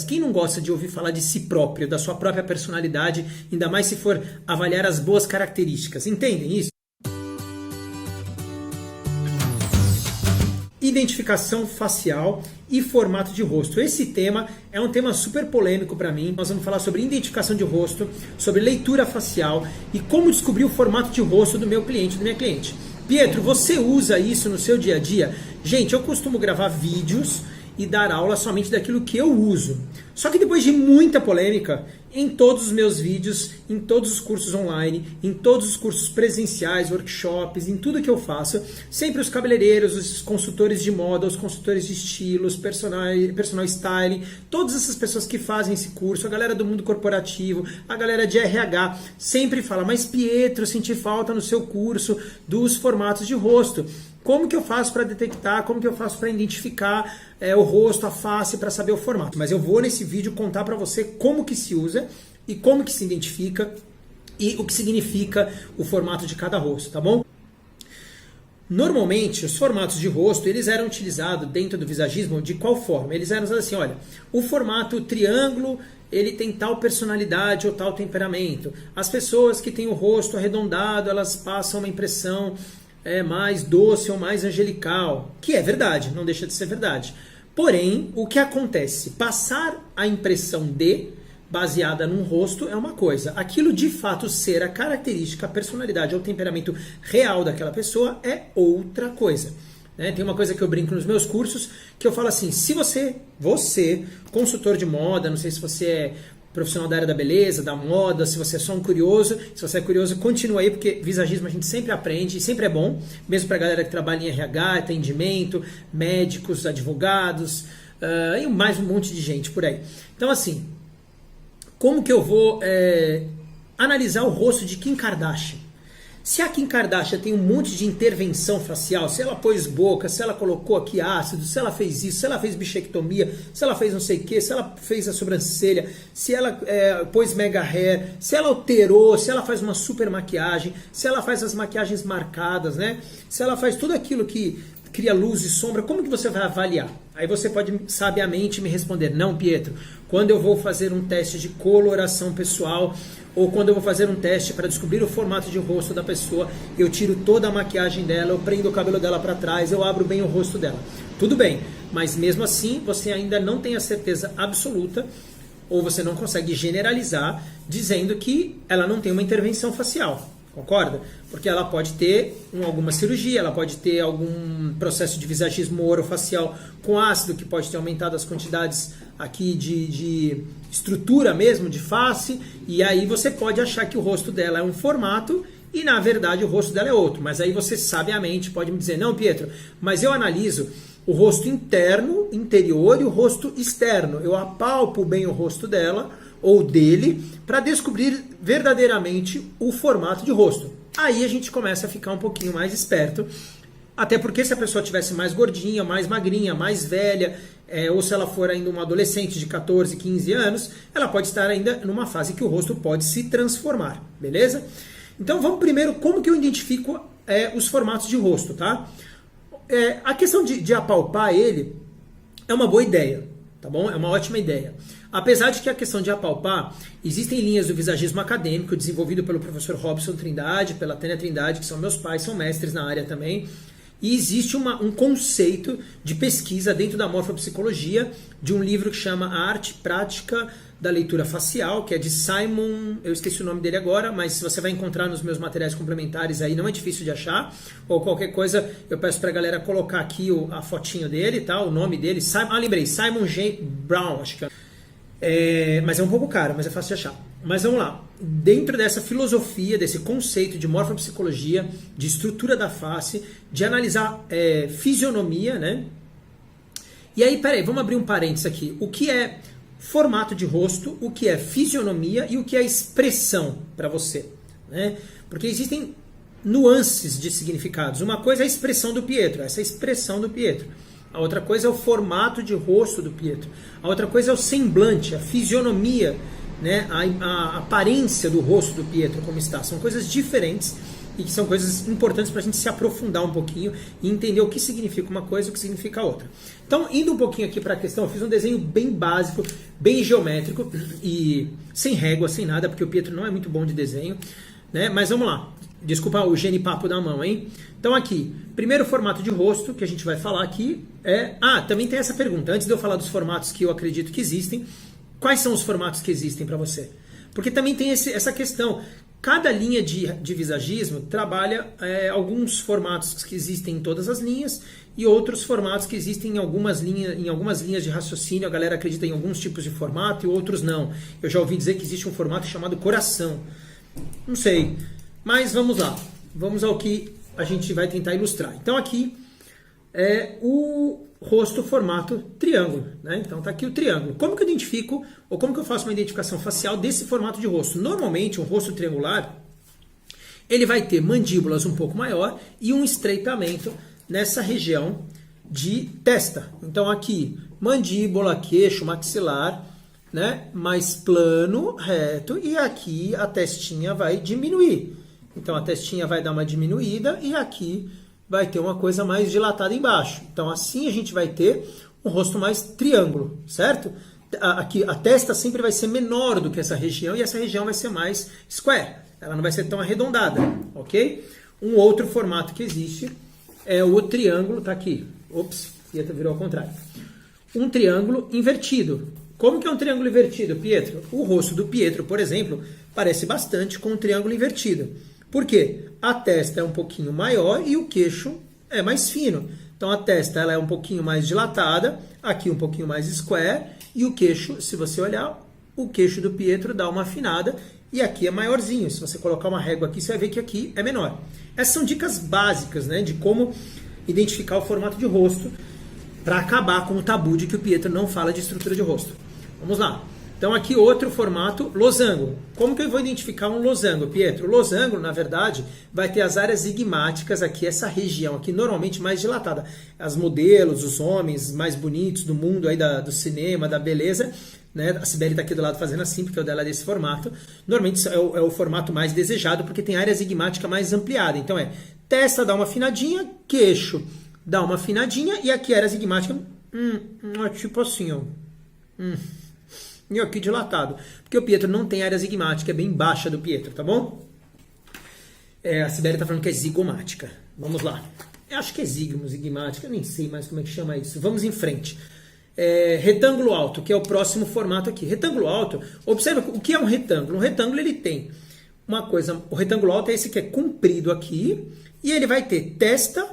Quem não gosta de ouvir falar de si próprio, da sua própria personalidade, ainda mais se for avaliar as boas características? Entendem isso? Identificação facial e formato de rosto. Esse tema é um tema super polêmico para mim. Nós vamos falar sobre identificação de rosto, sobre leitura facial e como descobrir o formato de rosto do meu cliente, da minha cliente. Pietro, você usa isso no seu dia a dia? Gente, eu costumo gravar vídeos e dar aula somente daquilo que eu uso. Só que depois de muita polêmica, em todos os meus vídeos, em todos os cursos online, em todos os cursos presenciais, workshops, em tudo que eu faço, sempre os cabeleireiros, os consultores de moda, os consultores de estilos, personal styling, todas essas pessoas que fazem esse curso, a galera do mundo corporativo, a galera de RH, sempre fala, mas Pietro, senti falta no seu curso dos formatos de rosto. Como que eu faço para detectar, como que eu faço para identificar o rosto, a face, para saber o formato? Mas eu vou nesse vídeo contar para você como que se usa e como que se identifica e o que significa o formato de cada rosto, tá bom? Normalmente, os formatos de rosto, eles eram utilizados dentro do visagismo de qual forma? Eles eram assim, olha, o formato triângulo, ele tem tal personalidade ou tal temperamento. As pessoas que têm o rosto arredondado, elas passam uma impressão mais doce ou mais angelical, que é verdade, não deixa de ser verdade. Porém, o que acontece? Passar a impressão baseada num rosto é uma coisa. Aquilo de fato ser a característica, a personalidade ou o temperamento real daquela pessoa é outra coisa. Tem uma coisa que eu brinco nos meus cursos, que eu falo assim, se você, consultor de moda, não sei se você é profissional da área da beleza, da moda, se você é só um curioso, se você é curioso, continua aí, porque visagismo a gente sempre aprende, e sempre é bom, mesmo para a galera que trabalha em RH, atendimento, médicos, advogados, e mais um monte de gente por aí. Então assim, como que eu vou analisar o rosto de Kim Kardashian? Se a Kim Kardashian tem um monte de intervenção facial, se ela pôs boca, se ela colocou aqui ácido, se ela fez isso, se ela fez bichectomia, se ela fez não sei o que, se ela fez a sobrancelha, se ela pôs mega hair, se ela alterou, se ela faz uma super maquiagem, se ela faz as maquiagens marcadas, né? Se ela faz tudo aquilo que cria luz e sombra, como que você vai avaliar? Aí você pode sabiamente me responder, não, Pietro, quando eu vou fazer um teste de coloração pessoal, ou quando eu vou fazer um teste para descobrir o formato de rosto da pessoa, eu tiro toda a maquiagem dela, eu prendo o cabelo dela para trás, eu abro bem o rosto dela. Tudo bem, mas mesmo assim você ainda não tem a certeza absoluta, ou você não consegue generalizar, dizendo que ela não tem uma intervenção facial. Concorda? Porque ela pode ter alguma cirurgia, ela pode ter algum processo de visagismo orofacial com ácido, que pode ter aumentado as quantidades aqui de estrutura mesmo, de face, e aí você pode achar que o rosto dela é um formato e na verdade o rosto dela é outro. Mas aí você sabiamente pode me dizer, não, Pietro, mas eu analiso o rosto interno, interior e o rosto externo. Eu apalpo bem o rosto dela ou dele para descobrir verdadeiramente o formato de rosto. Aí a gente começa a ficar um pouquinho mais esperto, até porque se a pessoa tivesse mais gordinha, mais magrinha, mais velha, ou se ela for ainda uma adolescente de 14, 15 anos, ela pode estar ainda numa fase que o rosto pode se transformar, beleza? Então vamos primeiro, como que eu identifico os formatos de rosto, tá? A questão de apalpar ele é uma boa ideia, tá bom? É uma ótima ideia. Apesar de que a questão de apalpar, existem linhas do visagismo acadêmico desenvolvido pelo professor Robson Trindade, pela Tânia Trindade, que são meus pais, são mestres na área também. E existe um conceito de pesquisa dentro da morfopsicologia de um livro que chama A Arte Prática da Leitura Facial, que é de Simon, eu esqueci o nome dele agora, mas você vai encontrar nos meus materiais complementares aí, não é difícil de achar, ou qualquer coisa, eu peço pra galera colocar aqui a fotinho dele, tá? O nome dele, lembrei, Simon J. Brown, acho que mas é um pouco caro, mas é fácil de achar. Mas vamos lá, dentro dessa filosofia, desse conceito de morfopsicologia, de estrutura da face, de analisar fisionomia, né? E aí, peraí, vamos abrir um parênteses aqui. O que é formato de rosto, o que é fisionomia e o que é expressão para você, né? Porque existem nuances de significados. Uma coisa é a expressão do Pietro, essa é a expressão do Pietro. A outra coisa é o formato de rosto do Pietro. A outra coisa é o semblante, a fisionomia, né? A aparência do rosto do Pietro, como está. São coisas diferentes e que são coisas importantes para a gente se aprofundar um pouquinho e entender o que significa uma coisa e o que significa outra. Então, indo um pouquinho aqui para a questão, eu fiz um desenho bem básico, bem geométrico e sem régua, sem nada, porque o Pietro não é muito bom de desenho, né? Mas vamos lá. Desculpa o genipapo da mão, hein? Então aqui, primeiro formato de rosto que a gente vai falar aqui é... também tem essa pergunta. Antes de eu falar dos formatos que eu acredito que existem, quais são os formatos que existem para você? Porque também tem essa questão. Cada linha de visagismo trabalha alguns formatos que existem em todas as linhas e outros formatos que existem em algumas linhas de raciocínio. A galera acredita em alguns tipos de formato e outros não. Eu já ouvi dizer que existe um formato chamado coração. Não sei. Mas vamos lá, vamos ao que a gente vai tentar ilustrar. Então aqui é o rosto formato triângulo, né? Então tá aqui o triângulo. Como que eu identifico, ou como que eu faço uma identificação facial desse formato de rosto? Normalmente um rosto triangular, ele vai ter mandíbulas um pouco maior e um estreitamento nessa região de testa. Então aqui, mandíbula, queixo, maxilar, né? Mais plano, reto, e aqui a testinha vai diminuir. Então a testinha vai dar uma diminuída e aqui vai ter uma coisa mais dilatada embaixo. Então assim a gente vai ter um rosto mais triângulo, certo? Aqui a testa sempre vai ser menor do que essa região e essa região vai ser mais square. Ela não vai ser tão arredondada, ok? Um outro formato que existe é o triângulo, tá aqui. Ops, virou ao contrário. Um triângulo invertido. Como que é um triângulo invertido, Pietro? O rosto do Pietro, por exemplo, parece bastante com um triângulo invertido. Por quê? A testa é um pouquinho maior e o queixo é mais fino. Então a testa ela é um pouquinho mais dilatada, aqui um pouquinho mais square, e o queixo, se você olhar, o queixo do Pietro dá uma afinada e aqui é maiorzinho. Se você colocar uma régua aqui, você vai ver que aqui é menor. Essas são dicas básicas, né, de como identificar o formato de rosto para acabar com o tabu de que o Pietro não fala de estrutura de rosto. Vamos lá. Então aqui outro formato, losango. Como que eu vou identificar um losango, Pietro? O losango, na verdade, vai ter as áreas zigmáticas aqui, essa região aqui, normalmente mais dilatada. As modelos, os homens mais bonitos do mundo aí do cinema, da beleza, né? A Sibeli está aqui do lado fazendo assim, porque o dela é desse formato. Normalmente é o formato mais desejado, porque tem área zigmática mais ampliada. Então testa dá uma afinadinha, queixo dá uma afinadinha, e aqui a área zigmática, tipo assim, ó. E aqui dilatado. Porque o Pietro não tem área zigmática, é bem baixa do Pietro, tá bom? A Sibeli está falando que é zigomática. Vamos lá. Eu acho que é zigmática, eu nem sei mais como é que chama isso. Vamos em frente. Retângulo alto, que é o próximo formato aqui. Retângulo alto, observa o que é um retângulo. Um retângulo ele tem uma coisa, o retângulo alto é esse que é comprido aqui, e ele vai ter testa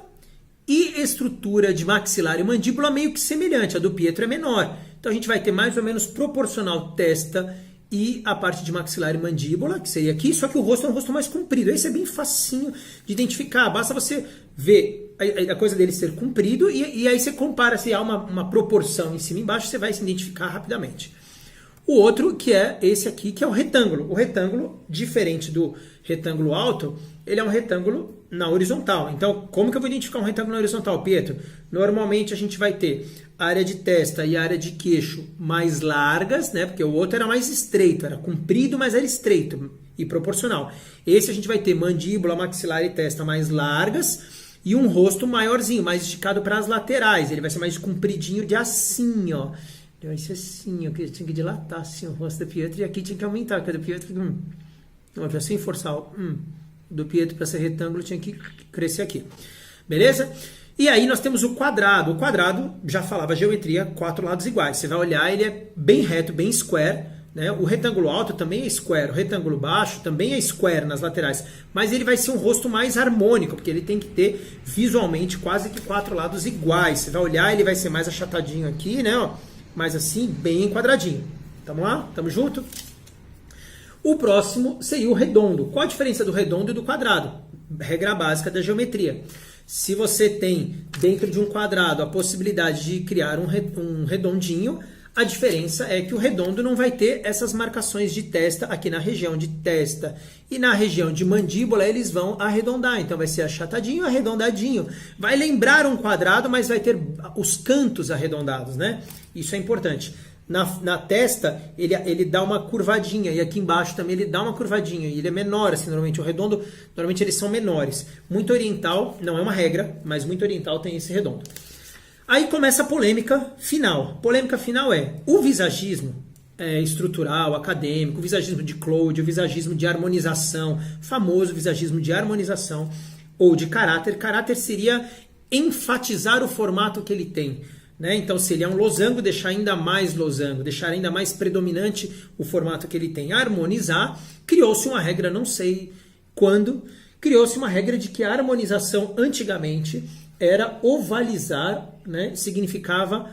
e estrutura de maxilar e mandíbula meio que semelhante. A do Pietro é menor. Então a gente vai ter mais ou menos proporcional testa e a parte de maxilar e mandíbula, que seria aqui, só que o rosto é um rosto mais comprido. Esse é bem facinho de identificar. Basta você ver a coisa dele ser comprido e aí você compara se há uma proporção em cima e embaixo, você vai se identificar rapidamente. O outro, que é esse aqui, que é o retângulo. O retângulo, diferente do retângulo alto, ele é um retângulo na horizontal. Então, como que eu vou identificar um retângulo na horizontal, Pietro? Normalmente a gente vai ter a área de testa e a área de queixo mais largas, né? Porque o outro era mais estreito, era comprido, mas era estreito e proporcional. Esse a gente vai ter mandíbula, maxilar e testa mais largas e um rosto maiorzinho, mais esticado para as laterais. Ele vai ser mais compridinho de assim, ó. Vai ser assim, eu tinha que dilatar assim o rosto do Pietro e aqui tinha que aumentar, porque do Pietro, já sem forçar, do Pietro para ser retângulo tinha que crescer aqui. Beleza? E aí nós temos o quadrado. O quadrado, já falava geometria, 4 lados iguais. Você vai olhar, ele é bem reto, bem square, né? O retângulo alto também é square, o retângulo baixo também é square nas laterais, mas ele vai ser um rosto mais harmônico, porque ele tem que ter visualmente quase que 4 lados iguais. Você vai olhar, ele vai ser mais achatadinho aqui, né? Ó, mas assim, bem quadradinho. Tamo lá? Tamo junto? O próximo seria o redondo. Qual a diferença do redondo e do quadrado? Regra básica da geometria. Se você tem dentro de um quadrado a possibilidade de criar um redondinho, a diferença é que o redondo não vai ter essas marcações de testa aqui na região de testa. E na região de mandíbula eles vão arredondar. Então vai ser achatadinho, arredondadinho. Vai lembrar um quadrado, mas vai ter os cantos arredondados, né? Isso é importante. Na testa, ele dá uma curvadinha, e aqui embaixo também ele dá uma curvadinha, e ele é menor, assim, normalmente o redondo, normalmente eles são menores. Muito oriental, não é uma regra, mas muito oriental tem esse redondo. Aí começa a polêmica final. A polêmica final é, o visagismo estrutural, acadêmico, o visagismo de Claude, o visagismo de harmonização, famoso visagismo de harmonização, ou de caráter. Caráter seria enfatizar o formato que ele tem. Né? Então, se ele é um losango, deixar ainda mais losango, deixar ainda mais predominante o formato que ele tem. Harmonizar, criou-se uma regra, não sei quando, criou-se uma regra de que a harmonização antigamente era ovalizar, né? Significava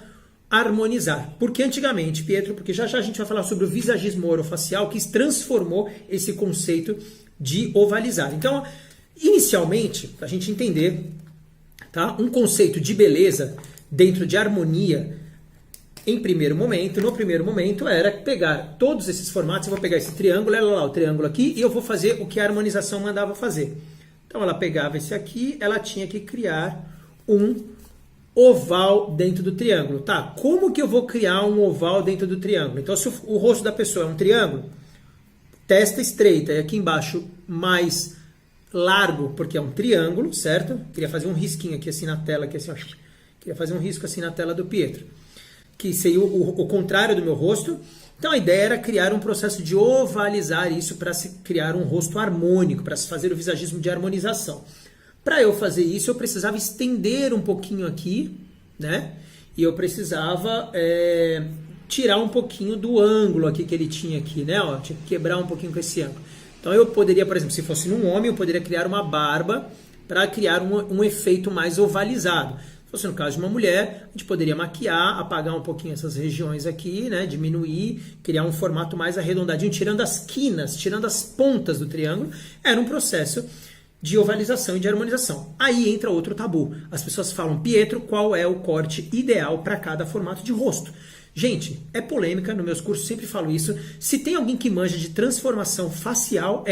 harmonizar. Porque antigamente, Pietro, porque já a gente vai falar sobre o visagismo orofacial, que transformou esse conceito de ovalizar. Então, inicialmente, para a gente entender, tá? Um conceito de beleza dentro de harmonia, no primeiro momento era pegar todos esses formatos, eu vou pegar esse triângulo, olha lá o triângulo aqui, e eu vou fazer o que a harmonização mandava fazer. Então ela pegava esse aqui, ela tinha que criar um oval dentro do triângulo. Tá, como que eu vou criar um oval dentro do triângulo? Então se o rosto da pessoa é um triângulo, testa estreita, e aqui embaixo mais largo, porque é um triângulo, certo? Queria fazer um risquinho aqui assim na tela, aqui assim, ó. Queria fazer um risco assim na tela do Pietro, que seria o contrário do meu rosto. Então a ideia era criar um processo de ovalizar isso para se criar um rosto harmônico, para se fazer o visagismo de harmonização. Para eu fazer isso, eu precisava estender um pouquinho aqui, né? E eu precisava tirar um pouquinho do ângulo aqui que ele tinha aqui, né? Ó, tinha que quebrar um pouquinho com esse ângulo. Então eu poderia, por exemplo, se fosse num homem, eu poderia criar uma barba para criar um efeito mais ovalizado. Se fosse no caso de uma mulher, a gente poderia maquiar, apagar um pouquinho essas regiões aqui, né? Diminuir, criar um formato mais arredondadinho, tirando as quinas, tirando as pontas do triângulo. Era um processo de ovalização e de harmonização. Aí entra outro tabu. As pessoas falam, Pietro, qual é o corte ideal para cada formato de rosto? Gente, é polêmica, nos meus cursos sempre falo isso. Se tem alguém que manja de transformação facial,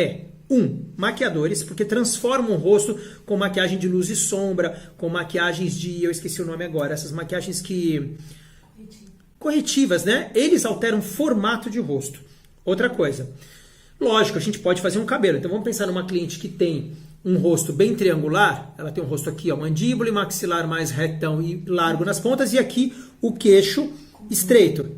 maquiadores, porque transformam o rosto com maquiagem de luz e sombra, com maquiagens de, eu esqueci o nome agora, essas maquiagens corretivas, né? Eles alteram o formato de rosto. Outra coisa, lógico, a gente pode fazer um cabelo. Então vamos pensar numa cliente que tem um rosto bem triangular, ela tem um rosto aqui, ó, mandíbula e maxilar mais retão e largo nas pontas, e aqui o queixo estreito.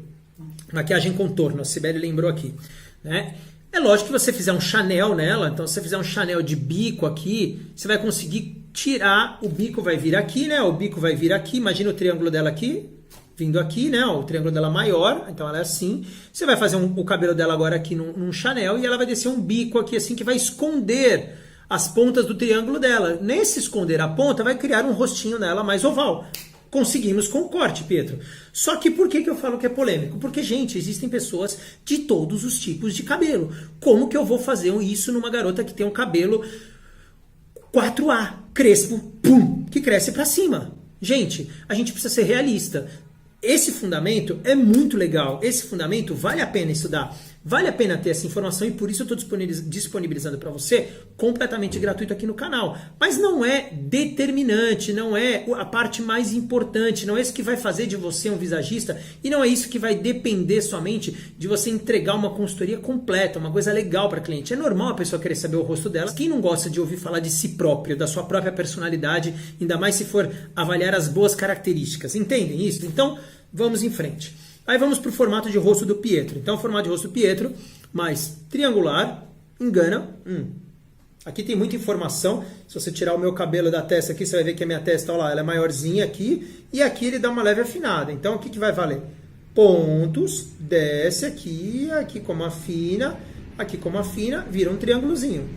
Maquiagem contorno, a Sibeli lembrou aqui, né? É lógico que você fizer um Chanel nela, então se você fizer um Chanel de bico aqui, você vai conseguir tirar, o bico vai vir aqui, né? O bico vai vir aqui, imagina o triângulo dela aqui, vindo aqui, né? O triângulo dela maior, então ela é assim. Você vai fazer o cabelo dela agora aqui num Chanel e ela vai descer um bico aqui assim que vai esconder as pontas do triângulo dela. Nesse esconder a ponta, vai criar um rostinho nela mais oval. Conseguimos com o corte, Pietro. Só que por que eu falo que é polêmico? Porque, gente, existem pessoas de todos os tipos de cabelo. Como que eu vou fazer isso numa garota que tem um cabelo 4A, crespo, pum, que cresce pra cima? Gente, a gente precisa ser realista. Esse fundamento é muito legal. Esse fundamento vale a pena estudar. Vale a pena ter essa informação e por isso eu estou disponibilizando para você completamente gratuito aqui no canal. Mas não é determinante, não é a parte mais importante, não é isso que vai fazer de você um visagista e não é isso que vai depender somente de você entregar uma consultoria completa, uma coisa legal para cliente. É normal a pessoa querer saber o rosto dela. Quem não gosta de ouvir falar de si próprio, da sua própria personalidade, ainda mais se for avaliar as boas características. Entendem isso? Então, vamos em frente. Aí vamos para o formato de rosto do Pietro. Então, o formato de rosto do Pietro, mais triangular, engana. Aqui tem muita informação. Se você tirar o meu cabelo da testa aqui, você vai ver que a minha testa, olha lá, ela é maiorzinha aqui. E aqui ele dá uma leve afinada. Então, o que vai valer? Pontos, desce aqui, aqui como afina, aqui como afina, vira um triângulozinho.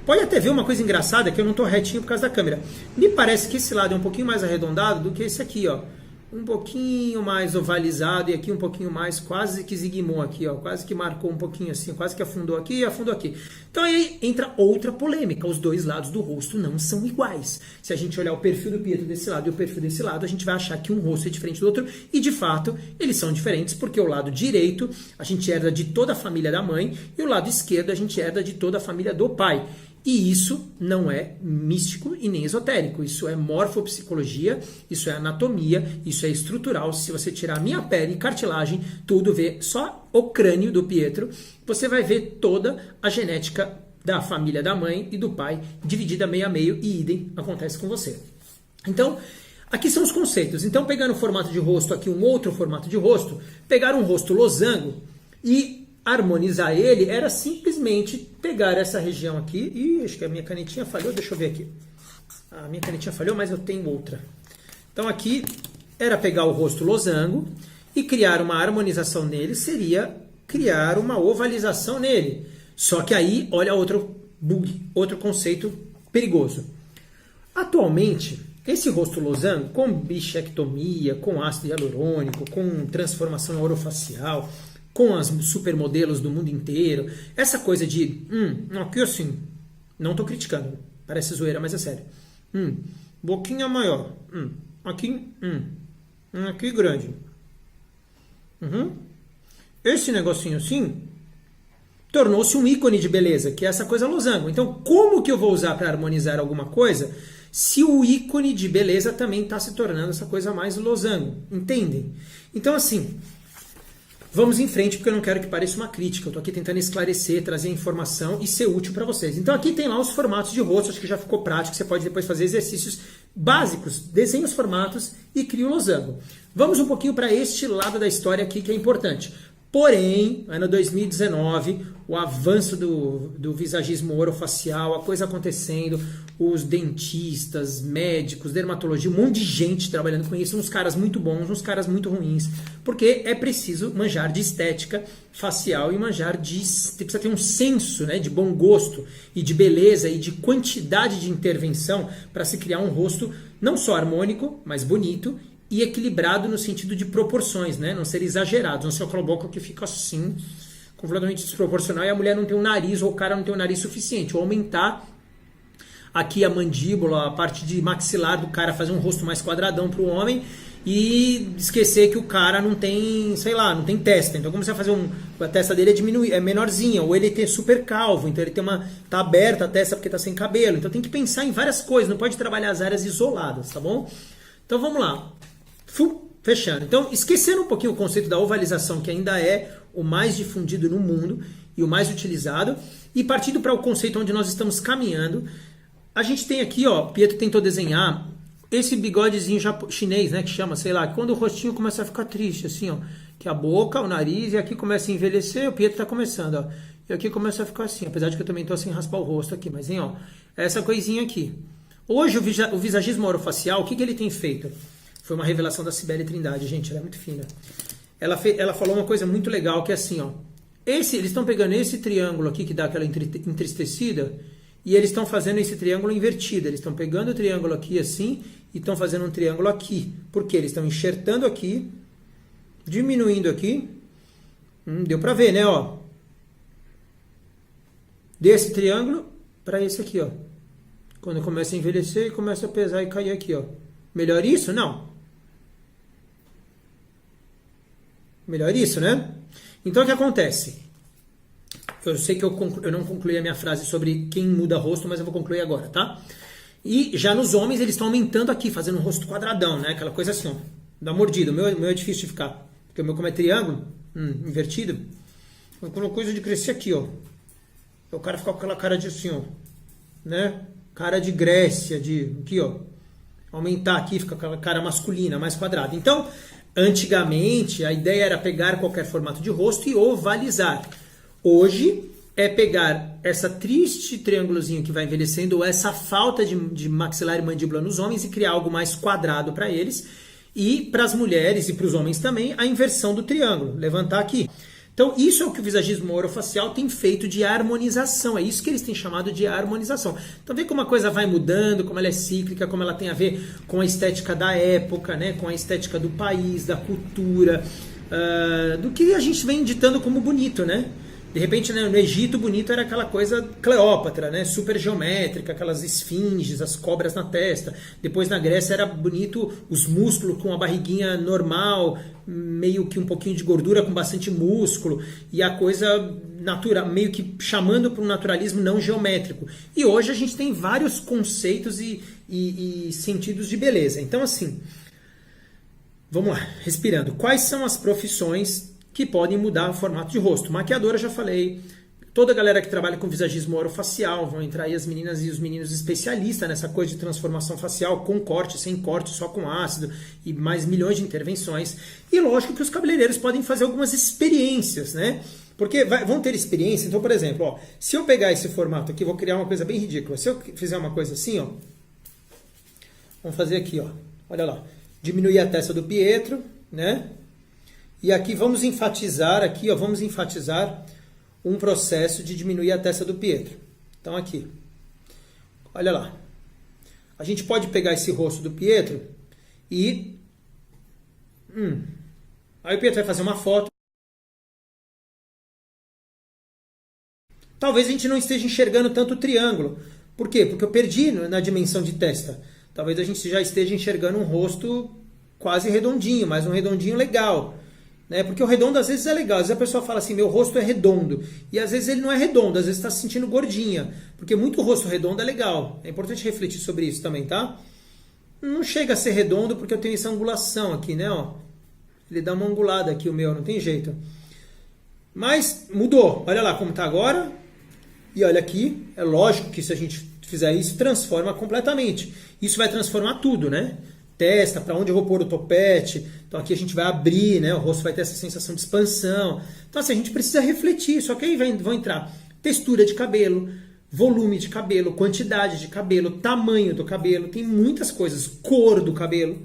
Pode até ver uma coisa engraçada, que eu não estou retinho por causa da câmera. Me parece que esse lado é um pouquinho mais arredondado do que esse aqui, ó. Um pouquinho mais ovalizado e aqui um pouquinho mais, quase que zigmou aqui, ó, quase que marcou um pouquinho assim, quase que afundou aqui e afundou aqui. Então aí entra outra polêmica, os dois lados do rosto não são iguais. Se a gente olhar o perfil do Pietro desse lado e o perfil desse lado, a gente vai achar que um rosto é diferente do outro e de fato eles são diferentes porque o lado direito a gente herda de toda a família da mãe e o lado esquerdo a gente herda de toda a família do pai. E isso não é místico e nem esotérico. Isso é morfopsicologia, isso é anatomia, isso é estrutural. Se você tirar a minha pele e cartilagem, tudo vê só o crânio do Pietro, você vai ver toda a genética da família da mãe e do pai dividida meio a meio e idem acontece com você. Então, aqui são os conceitos. Então, pegando o formato de rosto aqui, um outro formato de rosto, pegar um rosto losango e harmonizar ele era simplesmente pegar essa região aqui. E acho que a minha canetinha falhou, deixa eu ver aqui. A minha canetinha falhou, mas eu tenho outra. Então aqui era pegar o rosto losango e criar uma harmonização nele, seria criar uma ovalização nele. Só que aí, olha outro bug, outro conceito perigoso. Atualmente, esse rosto losango, com bichectomia, com ácido hialurônico, com transformação orofacial, com as supermodelos do mundo inteiro, essa coisa de, aqui assim, não estou criticando, parece zoeira, mas é sério. Boquinha maior, aqui grande. Esse negocinho assim, tornou-se um ícone de beleza, que é essa coisa losango. Então, como que eu vou usar para harmonizar alguma coisa, se o ícone de beleza também está se tornando essa coisa mais losango? Entendem? Então, assim, vamos em frente, porque eu não quero que pareça uma crítica. Eu estou aqui tentando esclarecer, trazer informação e ser útil para vocês. Então aqui tem lá os formatos de rosto, acho que já ficou prático. Você pode depois fazer exercícios básicos, desenhe os formatos e crie o losango. Vamos um pouquinho para este lado da história aqui que é importante. Porém, ano 2019, o avanço do visagismo orofacial, a coisa acontecendo, os dentistas, médicos, dermatologia, um monte de gente trabalhando com isso, uns caras muito bons, uns caras muito ruins, porque é preciso manjar de estética facial e manjar precisa ter um senso, né, de bom gosto e de beleza e de quantidade de intervenção para se criar um rosto não só harmônico, mas bonito e equilibrado no sentido de proporções, né? Não ser exagerado, não ser aquela boca que fica assim, completamente desproporcional, e a mulher não tem um nariz, ou o cara não tem um nariz suficiente, ou aumentar aqui a mandíbula, a parte de maxilar do cara, fazer um rosto mais quadradão para o homem, e esquecer que o cara não tem, sei lá, não tem testa. Então como você vai fazer a testa dele é menorzinha, ou ele tem super calvo, então ele tem tá aberta a testa porque tá sem cabelo. Então tem que pensar em várias coisas, não pode trabalhar as áreas isoladas, tá bom? Então vamos lá. Fechando. Então, esquecendo um pouquinho o conceito da ovalização, que ainda é o mais difundido no mundo e o mais utilizado, e partindo para o conceito onde nós estamos caminhando, a gente tem aqui, ó, Pietro tentou desenhar esse bigodezinho chinês, né, que chama, sei lá, quando o rostinho começa a ficar triste, assim, ó, que a boca, o nariz, e aqui começa a envelhecer, o Pietro tá começando, ó, e aqui começa a ficar assim, apesar de que eu também tô assim, raspar o rosto aqui, mas, hein, ó, essa coisinha aqui. Hoje, o visagismo orofacial, o que ele tem feito? Foi uma revelação da Cibele Trindade, gente, ela é muito fina. Ela falou uma coisa muito legal, que é assim, ó. Eles estão pegando esse triângulo aqui, que dá aquela entristecida, e eles estão fazendo esse triângulo invertido. Eles estão pegando o triângulo aqui assim, e estão fazendo um triângulo aqui. Por quê? Eles estão enxertando aqui, diminuindo aqui. Deu pra ver, né, ó. Desse triângulo para esse aqui, ó. Quando começa a envelhecer, começa a pesar e cair aqui, ó. Melhor isso? Não. Melhor isso, né? Então, o que acontece? Eu sei que eu não concluí a minha frase sobre quem muda rosto, mas eu vou concluir agora, tá? E já nos homens, eles estão aumentando aqui, fazendo um rosto quadradão, né? Aquela coisa assim, ó. Dá mordida. O meu é difícil de ficar. Porque o meu, como é triângulo, invertido, aquela coisa de crescer aqui, ó. O cara fica com aquela cara de assim, ó. Né? Cara de Grécia, aqui, ó. Aumentar aqui, fica com aquela cara masculina, mais quadrada. Então, antigamente, a ideia era pegar qualquer formato de rosto e ovalizar. Hoje, é pegar essa triste triângulozinho que vai envelhecendo, ou essa falta de maxilar e mandíbula nos homens, e criar algo mais quadrado para eles. E para as mulheres e para os homens também, a inversão do triângulo. Levantar aqui. Então, isso é o que o visagismo orofacial tem feito de harmonização. É isso que eles têm chamado de harmonização. Então, vê como a coisa vai mudando, como ela é cíclica, como ela tem a ver com a estética da época, né? Com a estética do país, da cultura, do que a gente vem ditando como bonito, né? De repente, né, no Egito, bonito era aquela coisa Cleópatra, né, super geométrica, aquelas esfinges, as cobras na testa. Depois, na Grécia, era bonito os músculos com a barriguinha normal, meio que um pouquinho de gordura com bastante músculo, e a coisa natural, meio que chamando para um naturalismo não geométrico. E hoje a gente tem vários conceitos e sentidos de beleza. Então, assim, vamos lá, respirando. Quais são as profissões que podem mudar o formato de rosto? Maquiadora, já falei. Toda a galera que trabalha com visagismo orofacial, vão entrar aí as meninas e os meninos especialistas nessa coisa de transformação facial, com corte, sem corte, só com ácido, e mais milhões de intervenções. E lógico que os cabeleireiros podem fazer algumas experiências, né? Porque vão ter experiência. Então, por exemplo, ó, se eu pegar esse formato aqui, vou criar uma coisa bem ridícula. Se eu fizer uma coisa assim, ó, vamos fazer aqui, ó, olha lá, diminuir a testa do Pietro, né? E aqui vamos enfatizar, aqui, ó, vamos enfatizar um processo de diminuir a testa do Pietro. Então aqui, olha lá. A gente pode pegar esse rosto do Pietro e... Aí o Pietro vai fazer uma foto. Talvez a gente não esteja enxergando tanto o triângulo. Por quê? Porque eu perdi na dimensão de testa. Talvez a gente já esteja enxergando um rosto quase redondinho, mas um redondinho legal. Né? Porque o redondo às vezes é legal. Às vezes a pessoa fala assim, meu rosto é redondo. E às vezes ele não é redondo, às vezes está se sentindo gordinha. Porque muito rosto redondo é legal. É importante refletir sobre isso também, tá? Não chega a ser redondo porque eu tenho essa angulação aqui, né? Ó, ele dá uma angulada aqui o meu, não tem jeito. Mas mudou. Olha lá como está agora. E olha aqui. É lógico que se a gente fizer isso, transforma completamente. Isso vai transformar tudo, né? Testa, para onde eu vou pôr o topete. Então aqui a gente vai abrir, né? O rosto vai ter essa sensação de expansão. Então assim, a gente precisa refletir. Só que aí vão entrar textura de cabelo, volume de cabelo, quantidade de cabelo, tamanho do cabelo. Tem muitas coisas. Cor do cabelo,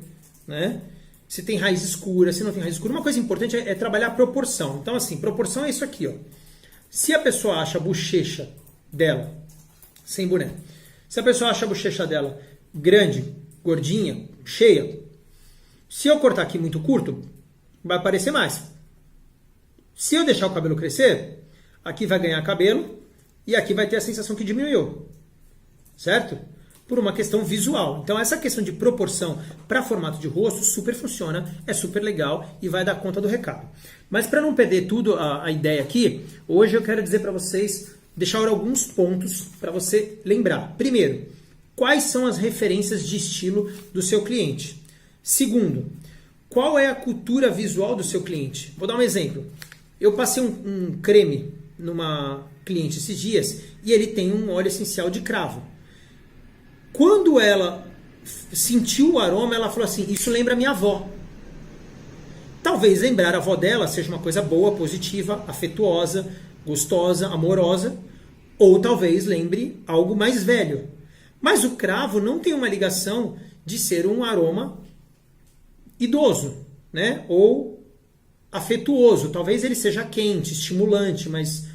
né? Se tem raiz escura, se não tem raiz escura. Uma coisa importante é trabalhar a proporção. Então assim, proporção é isso aqui, ó. Se a pessoa acha a bochecha dela, sem boné, se a pessoa acha a bochecha dela grande, gordinha, cheia, se eu cortar aqui muito curto, vai aparecer mais. Se eu deixar o cabelo crescer, aqui vai ganhar cabelo e aqui vai ter a sensação que diminuiu. Certo? Por uma questão visual. Então essa questão de proporção para formato de rosto super funciona, é super legal e vai dar conta do recado. Mas para não perder tudo a ideia aqui, hoje eu quero dizer para vocês, deixar alguns pontos para você lembrar. Primeiro, quais são as referências de estilo do seu cliente? Segundo, qual é a cultura visual do seu cliente? Vou dar um exemplo. Eu passei um creme numa cliente esses dias e ele tem um óleo essencial de cravo. Quando ela sentiu o aroma, ela falou assim, isso lembra minha avó. Talvez lembrar a avó dela seja uma coisa boa, positiva, afetuosa, gostosa, amorosa, ou talvez lembre algo mais velho. Mas o cravo não tem uma ligação de ser um aroma idoso, né? Ou afetuoso. Talvez ele seja quente, estimulante, mas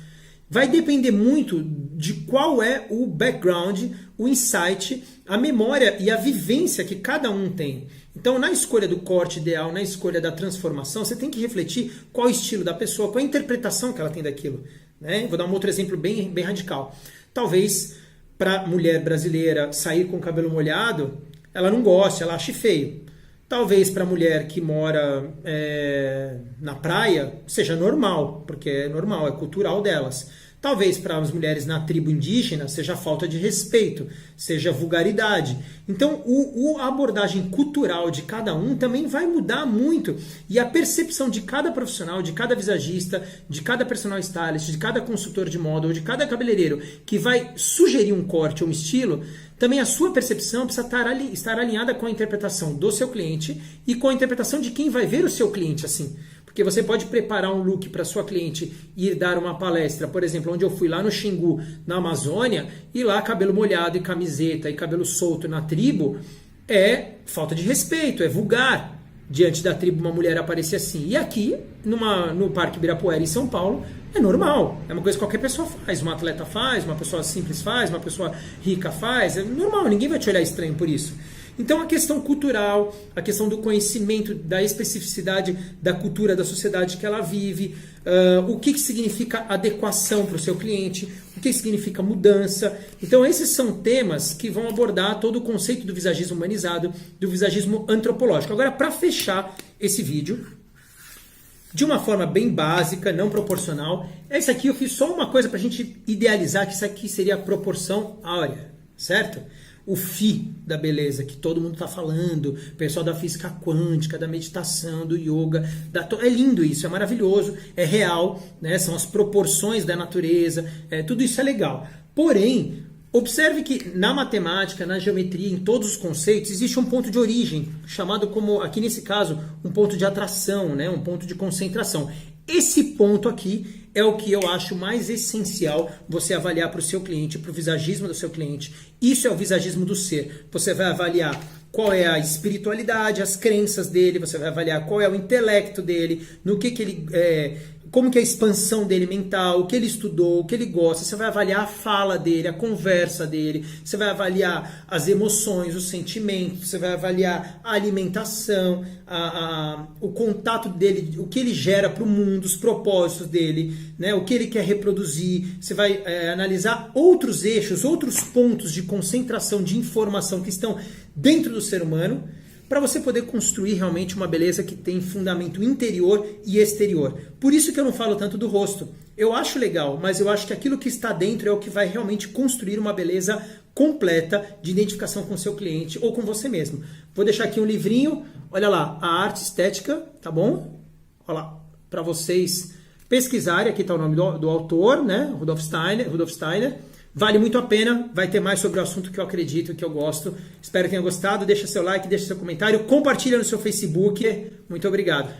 vai depender muito de qual é o background, o insight, a memória e a vivência que cada um tem. Então, na escolha do corte ideal, na escolha da transformação, você tem que refletir qual é o estilo da pessoa, qual é a interpretação que ela tem daquilo. Né? Vou dar um outro exemplo bem radical. Talvez, para a mulher brasileira sair com o cabelo molhado, ela não goste, ela ache feio. Talvez para a mulher que mora na praia seja normal, porque é normal, é cultural delas. Talvez para as mulheres na tribo indígena seja falta de respeito, seja vulgaridade. Então, a abordagem cultural de cada um também vai mudar muito. E a percepção de cada profissional, de cada visagista, de cada personal stylist, de cada consultor de moda ou de cada cabeleireiro que vai sugerir um corte ou um estilo, também a sua percepção precisa estar alinhada com a interpretação do seu cliente e com a interpretação de quem vai ver o seu cliente assim. Porque você pode preparar um look para sua cliente e ir dar uma palestra, por exemplo, onde eu fui lá no Xingu, na Amazônia, e lá cabelo molhado e camiseta e cabelo solto na tribo, é falta de respeito, é vulgar. Diante da tribo uma mulher aparecer assim. E aqui, no Parque Ibirapuera, em São Paulo, é normal. É uma coisa que qualquer pessoa faz. Uma atleta faz, uma pessoa simples faz, uma pessoa rica faz. É normal, ninguém vai te olhar estranho por isso. Então a questão cultural, a questão do conhecimento, da especificidade da cultura da sociedade que ela vive, o que significa adequação para o seu cliente, o que significa mudança. Então esses são temas que vão abordar todo o conceito do visagismo humanizado, do visagismo antropológico. Agora, para fechar esse vídeo, de uma forma bem básica, não proporcional, esse aqui eu fiz só uma coisa para a gente idealizar que isso aqui seria a proporção áurea, certo? O Phi da beleza, que todo mundo está falando, o pessoal da física quântica, da meditação, do yoga, é lindo isso, é maravilhoso, é real, né? São as proporções da natureza, tudo isso é legal. Porém, observe que na matemática, na geometria, em todos os conceitos, existe um ponto de origem, chamado como, aqui nesse caso, um ponto de atração, né? Um ponto de concentração. Esse ponto aqui é o que eu acho mais essencial você avaliar para o seu cliente, para o visagismo do seu cliente. Isso é o visagismo do ser. Você vai avaliar qual é a espiritualidade, as crenças dele, você vai avaliar qual é o intelecto dele, no que ele... como que é a expansão dele mental, o que ele estudou, o que ele gosta. Você vai avaliar a fala dele, a conversa dele, você vai avaliar as emoções, os sentimentos, você vai avaliar a alimentação, o contato dele, o que ele gera para o mundo, os propósitos dele, né, o que ele quer reproduzir. Você vai analisar outros eixos, outros pontos de concentração de informação que estão dentro do ser humano, para você poder construir realmente uma beleza que tem fundamento interior e exterior. Por isso que eu não falo tanto do rosto. Eu acho legal, mas eu acho que aquilo que está dentro é o que vai realmente construir uma beleza completa de identificação com o seu cliente ou com você mesmo. Vou deixar aqui um livrinho, olha lá, A Arte Estética, tá bom? Olha lá, para vocês pesquisarem, aqui está o nome do autor, né? Rudolf Steiner. Vale muito a pena, vai ter mais sobre o assunto que eu acredito, que eu gosto. Espero que tenha gostado, deixa seu like, deixa seu comentário, compartilha no seu Facebook. Muito obrigado.